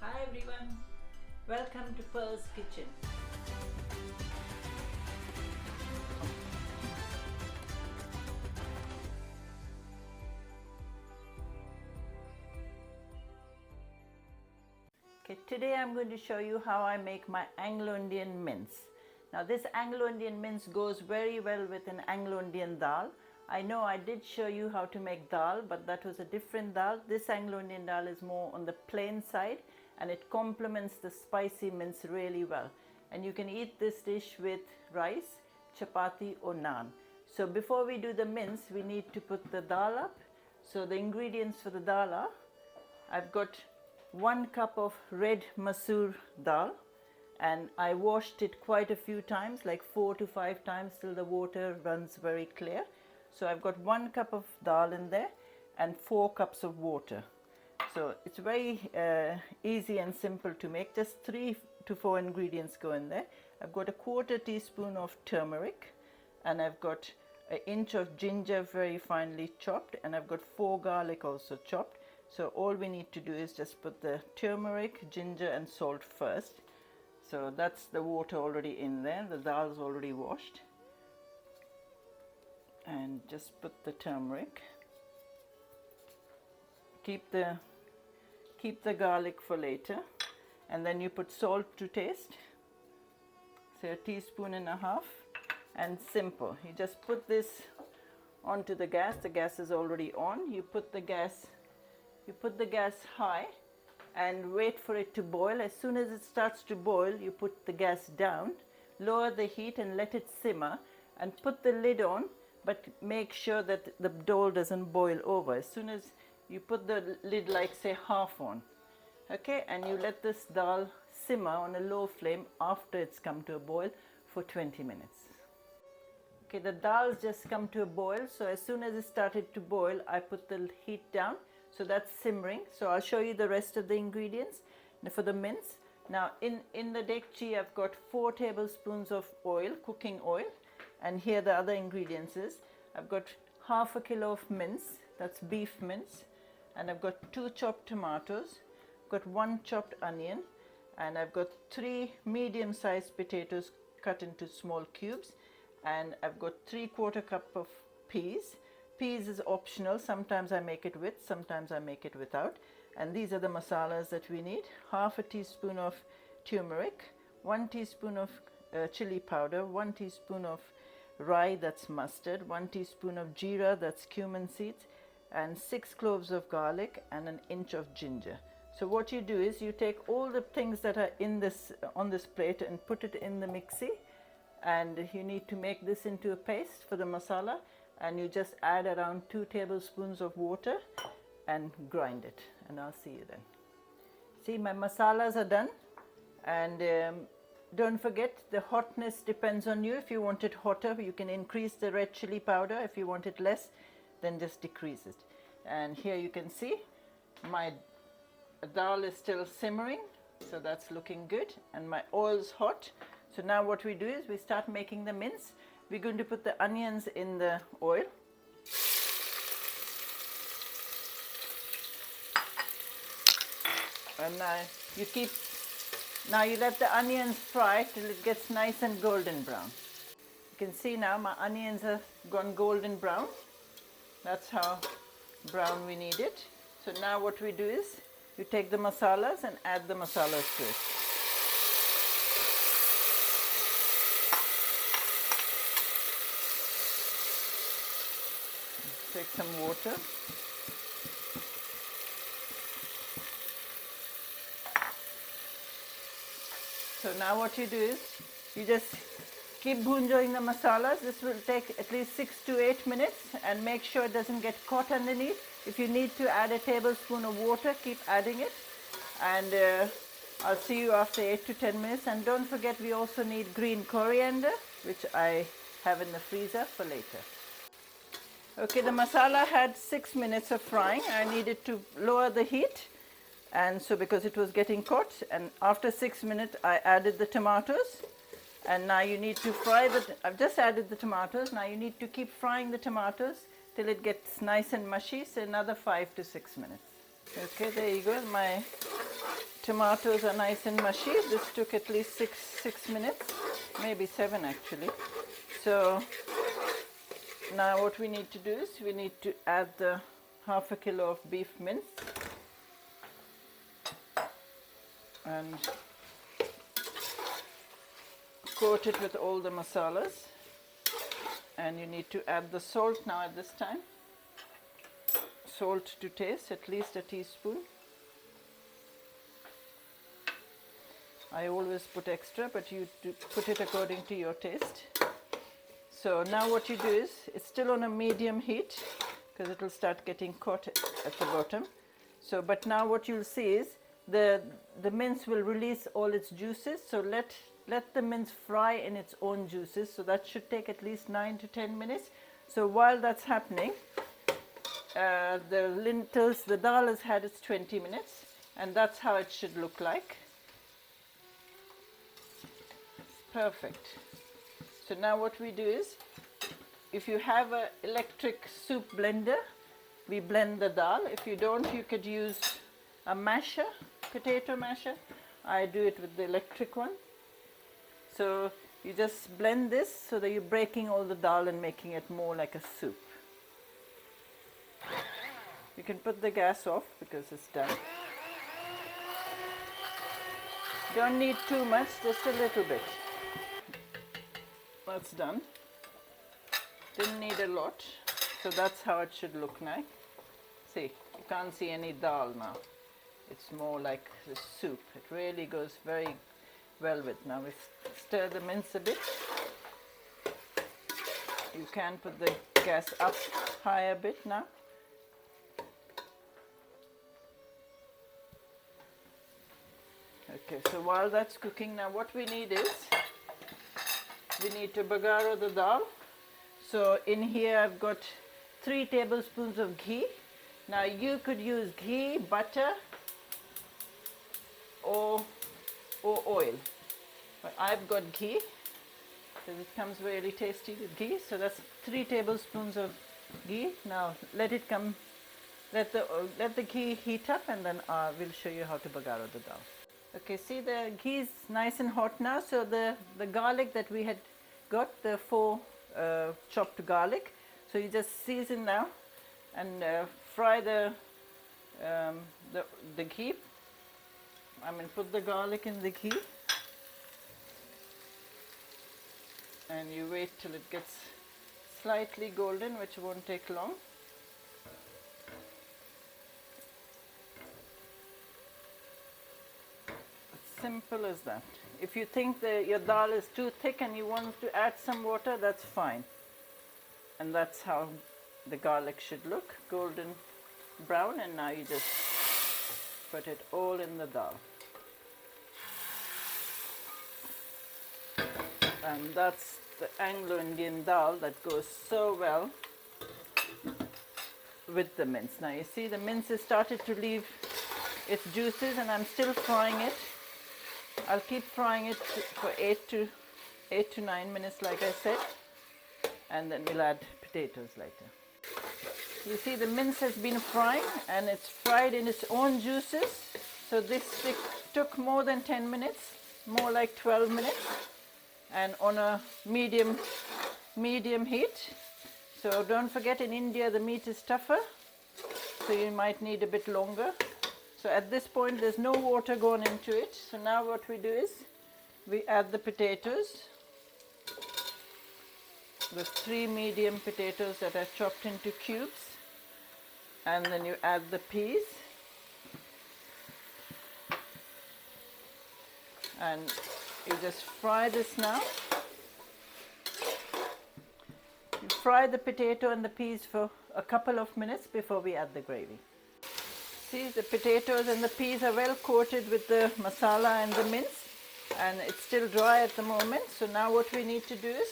Hi everyone, welcome to Pearl's Kitchen. Okay, today I'm going to show you how I make my Anglo Indian mince. Now this Anglo Indian mince goes very well with an Anglo Indian dal. I know I did show you how to make dal, but that was a different dal. This Anglo Indian dal is more on the plain side and it complements the spicy mince really well. And you can eat this dish with rice, chapati or naan. So before we do the mince, we need to put the dal up. So the ingredients for the dal are, I've got 1 cup of red masoor dal, and I washed it quite a few times, like 4 to 5 times till the water runs very clear. So I've got 1 cup of dal in there and 4 cups of water. So it's very easy and simple to make. Just 3 to 4 ingredients go in there. I've got a 1/4 teaspoon of turmeric, and I've got an inch of ginger very finely chopped, and I've got 4 garlic also chopped. So all we need to do is just put the turmeric, ginger and salt first. So that's the water already in there. The dal is already washed. And just put the turmeric. Keep the garlic for later, and then you put salt to taste, say 1.5 teaspoons, and simple. You just put this onto the gas. The gas is already on. You put the gas high and wait for it to boil. As soon as it starts to boil, you put the gas down, lower the heat and let it simmer, and put the lid on, but make sure that the dal doesn't boil over. As soon as you put the lid, like say half on, okay, and you let this dal simmer on a low flame after it's come to a boil for 20 minutes. Okay, the dal's just come to a boil, so as soon as it started to boil, I put the heat down, so that's simmering. So I'll show you the rest of the ingredients for the mince. Now in the dekchi, I've got 4 tablespoons of oil, cooking oil, and here the other ingredients is, I've got 1/2 kilo of mince, that's beef mince, and I've got 2 chopped tomatoes, got 1 chopped onion, and I've got 3 medium-sized potatoes cut into small cubes, and I've got 3/4 cup of peas. Peas is optional. Sometimes I make it with, sometimes I make it without. And these are the masalas that we need. 1/2 teaspoon of turmeric, 1 teaspoon of chili powder, 1 teaspoon of rye, that's mustard, 1 teaspoon of jeera, that's cumin seeds, and 6 cloves of garlic and an inch of ginger. So what you do is you take all the things that are in this on this plate and put it in the mixie, and you need to make this into a paste for the masala, and you just add around 2 tablespoons of water and grind it, and I'll see you then. See, my masalas are done, and don't forget the hotness depends on you. If you want it hotter, you can increase the red chili powder. If you want it less, then just decrease it. And here you can see my dal is still simmering, so that's looking good, and my oil's hot. So now what we do is we start making the mince. We're going to put the onions in the oil. And now you let the onions fry till it gets nice and golden brown. You can see now my onions have gone golden brown. That's how brown we need it. So now what we do is you take the masalas and add the masalas to it. Take some water. So now what you do is you just keep bhunjing the masalas. This will take at least 6 to 8 minutes, and make sure it doesn't get caught underneath. If you need to add a tablespoon of water, keep adding it, and I'll see you after 8 to 10 minutes. And don't forget, we also need green coriander, which I have in the freezer for later. Okay, the masala had 6 minutes of frying. I needed to lower the heat, and so because it was getting caught, and after 6 minutes I added the tomatoes, and now you need to fry I've just added the tomatoes. Now you need to keep frying the tomatoes till it gets nice and mushy, so another 5 to 6 minutes. Okay, there you go. My tomatoes are nice and mushy. This took at least six minutes, maybe 7 actually. So now what we need to do is we need to add the half a kilo of beef mince and coat it with all the masalas. And you need to add the salt now at this time. Salt to taste, at least a teaspoon. I always put extra, but you put it according to your taste. So now what you do is, it's still on a medium heat because it will start getting caught at the bottom. So, but now what you'll see is the mince will release all its juices. So let the mince fry in its own juices. So that should take at least 9 to 10 minutes. So while that's happening, the lentils, the dal has had its 20 minutes, and that's how it should look like. Perfect. So now what we do is, if you have an electric soup blender, we blend the dal. If you don't, you could use a masher, potato masher. I do it with the electric one. So you just blend this so that you're breaking all the dal and making it more like a soup. You can put the gas off because it's done. Don't need too much, just a little bit. That's done. Didn't need a lot, so that's how it should look like. See, you can't see any dal now. It's more like the soup. It really goes very well with. Now we stir the mince a bit. You can put the gas up high a bit now. Okay, so while that's cooking, now what we need is, we need to bagara the dal. So in here I've got 3 tablespoons of ghee. Now you could use ghee, butter, or oil. But I've got ghee, because it comes really tasty with ghee. So that's 3 tablespoons of ghee. Now let it come, let the ghee heat up, and then we'll show you how to bagara the dal. Okay, see the ghee is nice and hot now. So the garlic that we had got, the 4 chopped garlic. So you just season now and fry the ghee. I mean, put the garlic in the ghee, and you wait till it gets slightly golden, which won't take long. Simple as that. If you think that your dal is too thick and you want to add some water, that's fine. And that's how the garlic should look, golden brown. And now you just put it all in the dal. And that's the Anglo Indian dal that goes so well with the mince. Now you see the mince has started to leave its juices, and I'm still frying it. I'll keep frying it for 8 to 9 minutes, like I said, and then we'll add potatoes later. You see the mince has been frying, and it's fried in its own juices. So this took more than 10 minutes, more like 12 minutes, and on a medium heat. So don't forget, in India the meat is tougher, so you might need a bit longer. So at this point there's no water gone into it. So now what we do is we add the potatoes, the 3 medium potatoes that are chopped into cubes, and then you add the peas, and you just fry this now. You fry the potato and the peas for a couple of minutes before we add the gravy. See, the potatoes and the peas are well coated with the masala and the mince, and it's still dry at the moment. So now what we need to do is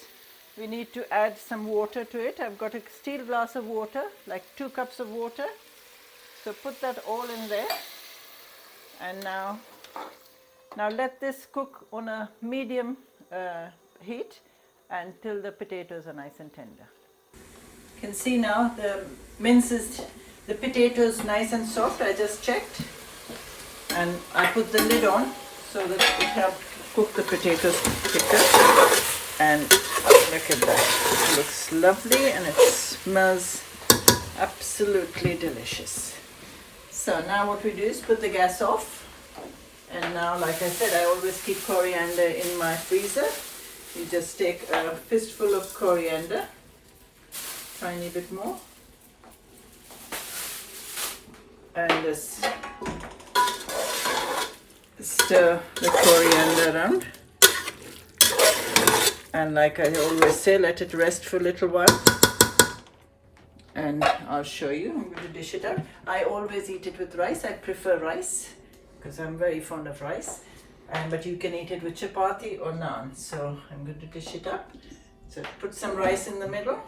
we need to add some water to it. I've got a steel glass of water, like 2 cups of water. So put that all in there, and now let this cook on a medium heat until the potatoes are nice and tender. You can see now the mince is, the potatoes nice and soft. I just checked. And I put the lid on so that it helps cook the potatoes quicker. And look at that. It looks lovely and it smells absolutely delicious. So now what we do is put the gas off. And now, like I said, I always keep coriander in my freezer. You just take a fistful of coriander, tiny bit more, and just stir the coriander around. And like I always say, let it rest for a little while. And I'll show you. I'm going to dish it out. I always eat it with rice. I prefer rice because I'm very fond of rice. But you can eat it with chapati or naan. So I'm going to dish it up. So put some rice in the middle.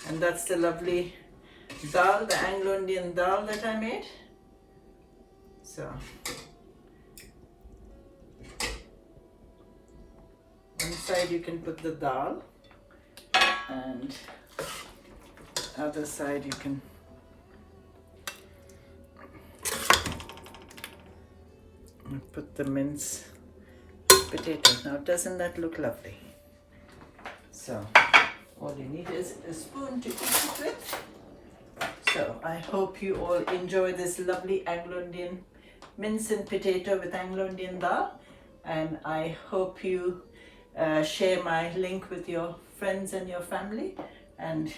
And that's the lovely dal, the Anglo Indian dal that I made. So one side you can put the dal, and other side you can put the mince potatoes. Now doesn't that look lovely? So all you need is a spoon to eat it with. So I hope you all enjoy this lovely Anglo Indian mince and potato with Anglo Indian dal, and I hope you share my link with your friends and your family, and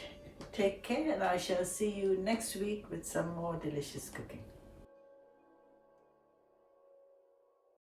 take care, and I shall see you next week with some more delicious cooking.